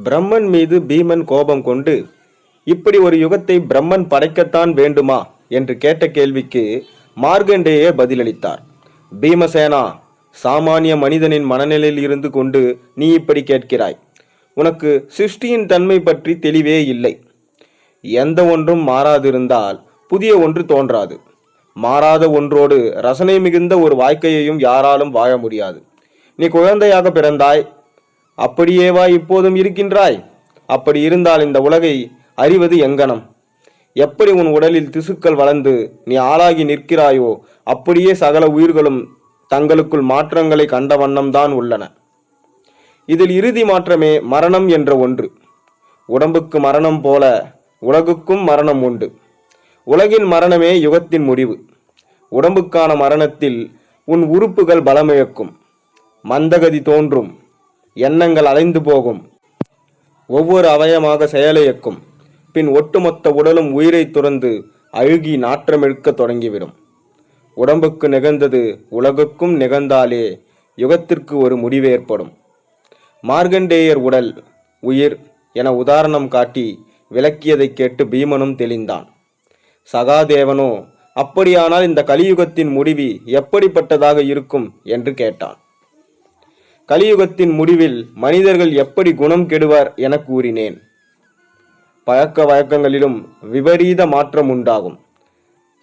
பிரம்மன் மீது பீமன் கோபம் கொண்டு, இப்படி ஒரு யுகத்தை பிரம்மன் படைக்கத்தான் வேண்டுமா என்று கேட்ட கேள்விக்கு மார்க்கண்டேயர் பதிலளித்தார். பீமசேனா, சாமானிய மனிதனின் மனநிலையில் இருந்து கொண்டு நீ இப்படி கேட்கிறாய். உனக்கு சிருஷ்டியின் தன்மை பற்றி தெளிவே இல்லை. எந்த ஒன்றும் மாறாதிருந்தால் புதிய ஒன்று தோன்றாது. மாறாத ஒன்றோடு ரசனை மிகுந்த ஒரு வாழ்க்கையையும் யாராலும் வாழ முடியாது. நீ குழந்தையாக பிறந்தாய், அப்படியேவா இப்போதும் இருக்கின்றாய்? அப்படி இருந்தால் இந்த உலகை அறிவது எங்கனம்? எப்படி உன் உடலில் திசுக்கள் வளர்ந்து நீ ஆளாகி நிற்கிறாயோ அப்படியே சகல உயிர்களும் தங்களுக்குள் மாற்றங்களை கண்ட வண்ணம்தான் உள்ளன. இதில் இறுதி மாற்றமே மரணம் என்ற ஒன்று. உடம்புக்கு மரணம் போல உலகுக்கும் மரணம் உண்டு. உலகின் மரணமே யுகத்தின் முடிவு. உடம்புக்கான மரணத்தில் உன் உறுப்புகள் பலமிழக்கும், மந்தகதி தோன்றும், எண்ணங்கள் அலைந்து போகும், ஒவ்வொரு அவயமாக செயலிழக்கும். பின் ஒட்டுமொத்த உடலும் உயிரை துறந்து அழுகி நாற்றமெழுக்க தொடங்கிவிடும். உடம்புக்கு நிகழ்ந்தது உலகுக்கும் நிகழ்ந்தாலே யுகத்திற்கு ஒரு முடிவு ஏற்படும். மார்க்கண்டேயர் உடல் உயிர் என உதாரணம் காட்டி விளக்கியதை கேட்டு பீமனும் தெளிந்தான். சகாதேவனோ, அப்படியானால் இந்த கலியுகத்தின் முடிவு எப்படிப்பட்டதாக இருக்கும் என்று கேட்டான். கலியுகத்தின் முடிவில் மனிதர்கள் எப்படி குணம் கெடுவார் என கூறினேன். பழக்க வழக்கங்களிலும் விபரீத மாற்றம் உண்டாகும்.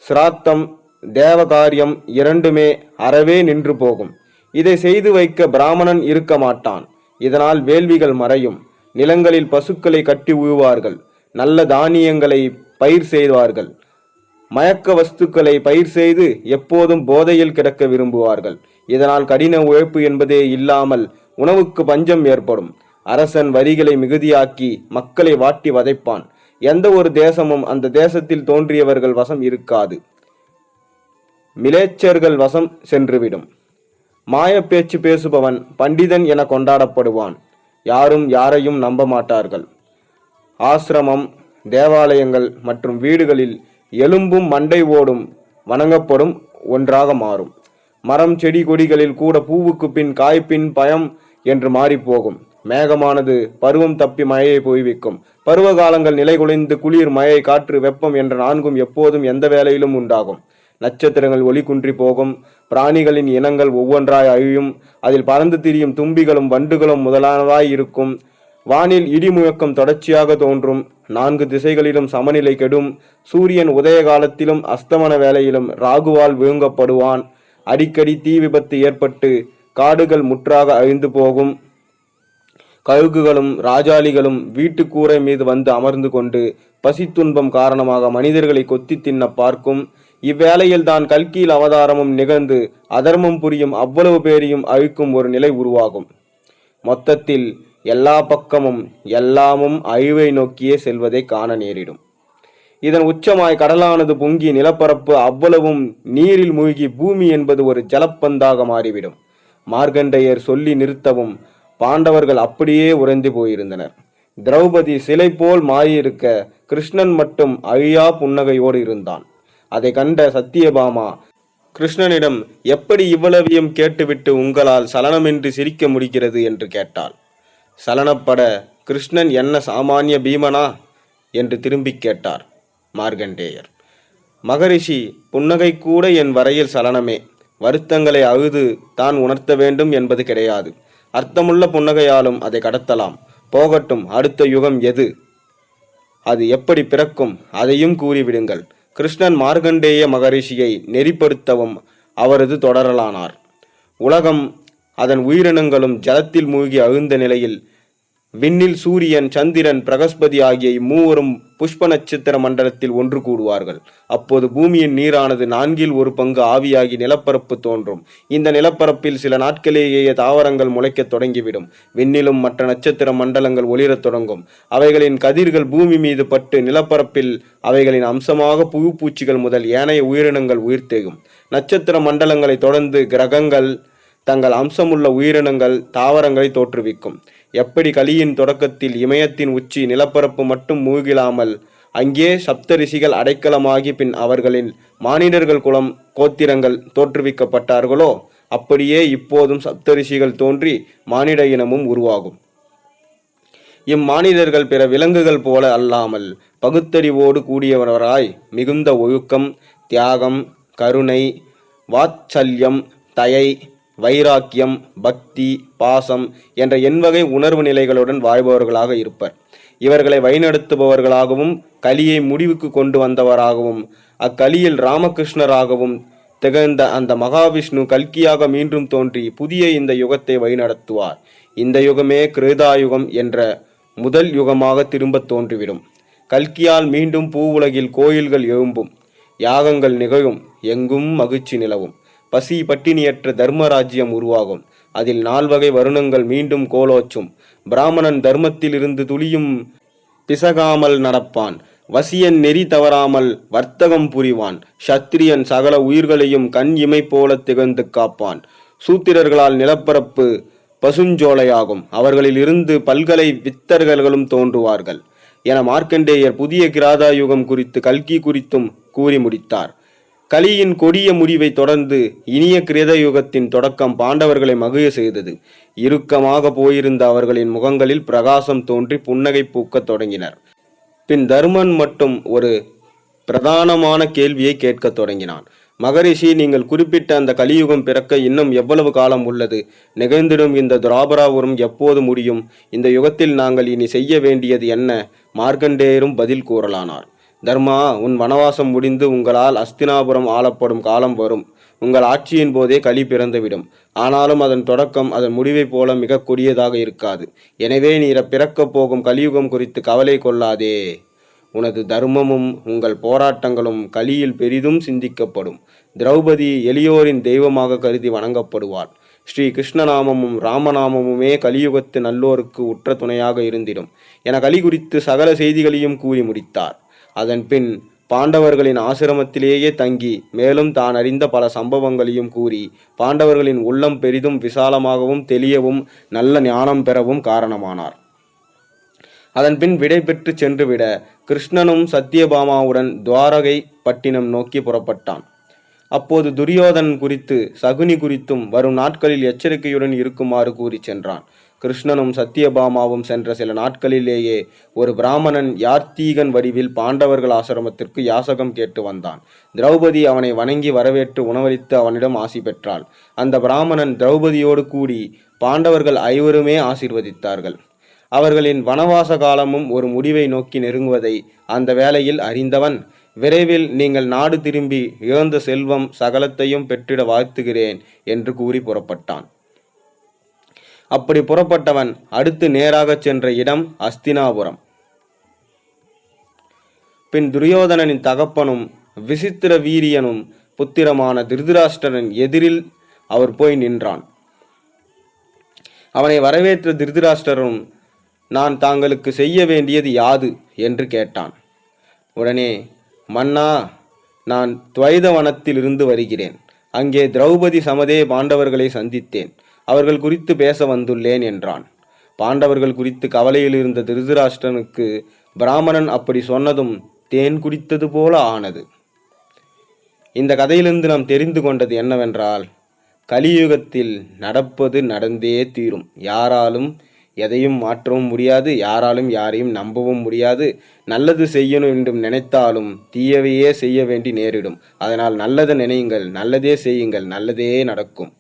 சிராத்தம் தேவகாரியம் இரண்டுமே அறவே நின்று போகும். இதை செய்து வைக்க பிராமணன் இருக்க மாட்டான். இதனால் வேள்விகள் மறையும். நிலங்களில் பசுக்களை கட்டி உழுவார்கள். நல்ல தானியங்களை பயிர் செய்வார்கள். மயக்க வஸ்துக்களை பயிர் செய்து எப்போதும் போதையில் கிடக்க விரும்புவார்கள். இதனால் கடின உழைப்பு என்பதே இல்லாமல் உணவுக்கு பஞ்சம் ஏற்படும். அரசன் வரிகளை மிகுதியாக்கி மக்களை வாட்டி வதைப்பான். எந்த ஒரு தேசமும் அந்த தேசத்தில் தோன்றியவர்கள் வசம் இருக்காது, மிலேச்சர்கள் வசம் சென்றுவிடும். மாய பேச்சு பேசுபவன் பண்டிதன் என கொண்டாடப்படுவான். யாரும் யாரையும் நம்ப மாட்டார்கள். ஆசிரமம், தேவாலயங்கள் மற்றும் வீடுகளில் எலும்பும் மண்டை ஓடும் வணங்கப்படும் ஒன்றாக மாறும். மரம் செடி கொடிகளில் கூட பூவுக்கு பின் காய்ப்பின் பயம் என்று மாறிப்போகும். மேகமானது பருவம் தப்பி மழையை பொய்விக்கும். பருவ காலங்கள் நிலை குலைந்து குளிர், மழை, காற்று, வெப்பம் என்ற நான்கும் எப்போதும் எந்த வேளையிலும் உண்டாகும். நட்சத்திரங்கள் ஒளி குன்றி போகும். பிராணிகளின் இனங்கள் ஒவ்வொன்றாய் அழியும். அதில் பறந்து திரியும் தும்பிகளும் வண்டுகளும் முதலானவாய் இருக்கும். வானில் இடி முழக்கம் தொடர்ச்சியாக தோன்றும். 4 திசைகளிலும் சமநிலை கெடும். சூரியன் உதய காலத்திலும் அஸ்தமன வேளையிலும் ராகுவால் விழுங்கப்படுவான். அடிக்கடி தீ விபத்து ஏற்பட்டு காடுகள் முற்றாக அழிந்து போகும். கழுகுகளும் ராஜாளிகளும் வீட்டு கூரை மீது வந்து அமர்ந்து கொண்டு பசித்துன்பம் காரணமாக மனிதர்களை கொத்தி தின்ன பார்க்கும். இவ்வேளையில் தான் கல்கியில் அவதாரமும் நிகழ்ந்து அதர்மம் புரியும் அவ்வளவு பேரையும் அழிக்கும் ஒரு நிலை உருவாகும். மொத்தத்தில் எல்லா பக்கமும் எல்லாமும் அழிவை நோக்கியே செல்வதை காண நேரிடும். இதன் உச்சமாய் கடலானது பொங்கி நிலப்பரப்பு அவ்வளவும் நீரில் மூழ்கி பூமி என்பது ஒரு ஜலப்பந்தாக மாறிவிடும். மார்க்கண்டேயர் சொல்லி நிறுத்தவும் பாண்டவர்கள் அப்படியே உறைந்து போயிருந்தனர். திரௌபதி சிலை போல் மாறியிருக்க கிருஷ்ணன் மட்டும் அழியா புன்னகையோடு இருந்தான். அதை கண்ட சத்தியபாமா கிருஷ்ணனிடம், எப்படி இவ்வளவையும் கேட்டுவிட்டு உங்களால் சலனமின்றி சிரிக்க முடிகிறது என்று கேட்டாள். சலனப்பட கிருஷ்ணன் என்ன சாமானிய பீமனா என்று திரும்பி கேட்டார் மார்க்கண்டேயர். மகரிஷி, புன்னகை கூட என் வரையில் சலனமே. வருத்தங்களை அழுது தான் உணர்த்த வேண்டும் என்பது கிடையாது. அர்த்தமுள்ள புன்னகையாலும் அதை கடத்தலாம். போகட்டும், அடுத்த யுகம் எது, அது எப்படி பிறக்கும், அதையும் கூறிவிடுங்கள். கிருஷ்ணன் மார்க்கண்டேய மகரிஷியை நெறிப்படுத்தவும் அவரது தொடரலானார். உலகம் அதன் உயிரினங்களும் ஜலத்தில் மூழ்கி அழுந்த நிலையில் விண்ணில் சூரியன், சந்திரன், பிரகஸ்பதி ஆகிய இம்மூவரும் புஷ்ப நட்சத்திர மண்டலத்தில் ஒன்று கூடுவார்கள். அப்போது பூமியின் நீரானது 1/4 ஆவியாகி நிலப்பரப்பு தோன்றும். இந்த நிலப்பரப்பில் சில நாட்களிலேயே தாவரங்கள் முளைக்க தொடங்கிவிடும். விண்ணிலும் மற்ற நட்சத்திர மண்டலங்கள் ஒளிரத் தொடங்கும். அவைகளின் கதிர்கள் பூமி மீது பட்டு நிலப்பரப்பில் அவைகளின் அம்சமாக புழு பூச்சிகள் முதல் ஏனைய உயிரினங்கள் உயிர்த்தெழும். நட்சத்திர மண்டலங்களை தொடர்ந்து கிரகங்கள் தங்கள் அம்சமுள்ள உயிரினங்கள் தாவரங்களை தோற்றுவிக்கும். எப்படி கலியின் தொடக்கத்தில் இமயத்தின் உச்சி நிலப்பரப்பு மட்டும் மூழ்கிலாமல் அங்கே சப்த ரிஷிகள் அடைக்கலமாகி பின் அவர்களின் மானிடர்கள் குலம் கோத்திரங்கள் தோற்றுவிக்கப்பட்டார்களோ அப்படியே இப்போதும் சப்த ரிஷிகள் தோன்றி மானிட இனமும் உருவாகும். இம்மானிடர்கள் பிற விலங்குகள் போல அல்லாமல் பகுத்தறிவோடு கூடியவராய் மிகுந்த ஒழுக்கம், தியாகம், கருணை, வாத்சல்யம், தயை, வைராக்கியம், பக்தி, பாசம் என்ற எண்வகை உணர்வு நிலைகளுடன் வாழ்பவர்களாக இருப்பர். இவர்களை வழிநடத்துபவர்களாகவும் கலியை முடிவுக்கு கொண்டு வந்தவராகவும் அக்கலியில் ராமகிருஷ்ணராகவும் திகழ்ந்த அந்த மகாவிஷ்ணு கல்கியாக மீண்டும் தோன்றி புதிய இந்த யுகத்தை வழிநடத்துவார். இந்த யுகமே கிருதாயுகம் என்ற முதல் யுகமாக திரும்ப தோன்றிவிடும். கல்கியால் மீண்டும் பூவுலகில் கோயில்கள் எழும்பும், யாகங்கள் நிகழும், எங்கும் மகிழ்ச்சி நிலவும், பசி பட்டினியற்ற தர்மராஜ்யம் உருவாகும். அதில் 4 வகை வருணங்கள் மீண்டும் கோலோச்சும். பிராமணன் தர்மத்தில் இருந்து துளியும் பிசகாமல் நடப்பான். வசியன் நெறி தவறாமல் வர்த்தகம் புரிவான். சத்திரியன் சகல உயிர்களையும் கண் இமை போல திகழ்ந்து காப்பான். சூத்திரர்களால் நிலப்பரப்பு பசுஞ்சோலையாகும். அவர்களில் இருந்து பல்கலை வித்தர்களும் தோன்றுவார்கள் என மார்க்கண்டேயர் புதிய கிராதாயுகம் குறித்து கல்கி குறித்தும் கூறி முடித்தார். கலியின் கொடிய முடிவை தொடர்ந்து இனிய கிருதயுகத்தின் தொடக்கம் பாண்டவர்களை மகிழ செய்தது. இறுக்கமாக போயிருந்த அவர்களின் முகங்களில் பிரகாசம் தோன்றி புன்னகை பூக்கத் தொடங்கினர். பின் தர்மன் மட்டும் ஒரு பிரதானமான கேள்வியை கேட்கத் தொடங்கினான். மகரிஷி, நீங்கள் குறிப்பிட்ட அந்த கலியுகம் பிறக்க இன்னும் எவ்வளவு காலம் உள்ளது? நிகழ்ந்திடும் இந்த துராபராபுரம் எப்போது முடியும்? இந்த யுகத்தில் நாங்கள் இனி செய்ய வேண்டியது என்ன? மார்க்கண்டேயரும் பதில் கூறலானார். தர்மா, உன் வனவாசம் முடிந்து உங்களால் அஸ்தினாபுரம் ஆளப்படும் காலம் வரும். உங்கள் ஆட்சியின் போதே கலி பிறந்துவிடும். ஆனாலும் அதன் தொடக்கம் அதன் முடிவை போல மிக கொடியதாக இருக்காது. எனவே நீ பிறக்கப் போகும் கலியுகம் குறித்து கவலை கொள்ளாதே. உனது தர்மமும் உங்கள் போராட்டங்களும் கலியில் பெரிதும் சிந்திக்கப்படும். திரௌபதி எளியோரின் தெய்வமாக கருதி வணங்கப்படுவாள். ஸ்ரீ கிருஷ்ணநாமமும் ராமநாமமுமே கலியுகத்து நல்லோருக்கு உற்ற துணையாக இருந்திடும் என கலி குறித்து சகல செய்திகளையும் கூறி முடித்தார். அதன் பின் பாண்டவர்களின் ஆசிரமத்திலேயே தங்கி மேலும் தான் அறிந்த பல சம்பவங்களையும் கூறி பாண்டவர்களின் உள்ளம் பெரிதும் விசாலமாகவும் தெளியவும் நல்ல ஞானம் பெறவும் காரணமானார். அதன் பின் விடை பெற்று சென்றுவிட கிருஷ்ணனும் சத்தியபாமாவுடன் துவாரகை பட்டினம் நோக்கி புறப்பட்டான். அப்போது துரியோதன் குறித்து சகுனி குறித்தும் வரும் நாட்களில் எச்சரிக்கையுடன் இருக்குமாறு கூறி சென்றான். கிருஷ்ணனும் சத்தியபாமாவும் சென்ற சில நாட்களிலேயே ஒரு பிராமணன் யார்த்தீகன் வடிவில் பாண்டவர்கள் ஆசிரமத்திற்கு யாசகம் கேட்டு வந்தான். திரௌபதி அவனை வணங்கி வரவேற்று உணவளித்து அவனிடம் ஆசி பெற்றாள். அந்த பிராமணன் திரௌபதியோடு கூடி பாண்டவர்கள் 5 ஆசீர்வதித்தார்கள். அவர்களின் வனவாச காலமும் ஒரு முடிவை நோக்கி நெருங்குவதை அந்த வேளையில் அறிந்தவன், விரைவில் நீங்கள் நாடு திரும்பி இழந்த செல்வம் சகலத்தையும் பெற்றிட வாழ்த்துகிறேன் என்று கூறி புறப்பட்டான். அப்படி புறப்பட்டவன் அடுத்து நேராக சென்ற இடம் அஸ்தினாபுரம். பின் துரியோதனனின் தகப்பனும் விசித்திர வீரியனும் புத்திரமான திருதராஷ்டிரன் எதிரில் அவர் போய் நின்றான். அவனை வரவேற்ற திருதராஷ்டிரரும், நான் தாங்களுக்கு செய்ய வேண்டியது யாது என்று கேட்டான். உடனே, மன்னா, நான் துவைதவனத்தில் இருந்து வருகிறேன். அங்கே திரௌபதி சமதே பாண்டவர்களை சந்தித்தேன். அவர்கள் குறித்து பேச வந்துள்ளேன் என்றான். பாண்டவர்கள் குறித்து கவலையில் இருந்த திருதராஷ்டிரனுக்கு பிராமணன் அப்படி சொன்னதும் தேன் குடித்தது போல ஆனது. இந்த கதையிலிருந்து நாம் தெரிந்து கொண்டது என்னவென்றால், கலியுகத்தில் நடப்பது நடந்தே தீரும். யாராலும் எதையும் மாற்றவும் முடியாது, யாராலும் யாரையும் நம்பவும் முடியாது. நல்லது செய்யணும் என்றும் நினைத்தாலும் தீயவையே செய்ய வேண்டி நேரிடும். அதனால் நல்லதை நினையுங்கள், நல்லதே செய்யுங்கள், நல்லதே நடக்கும்.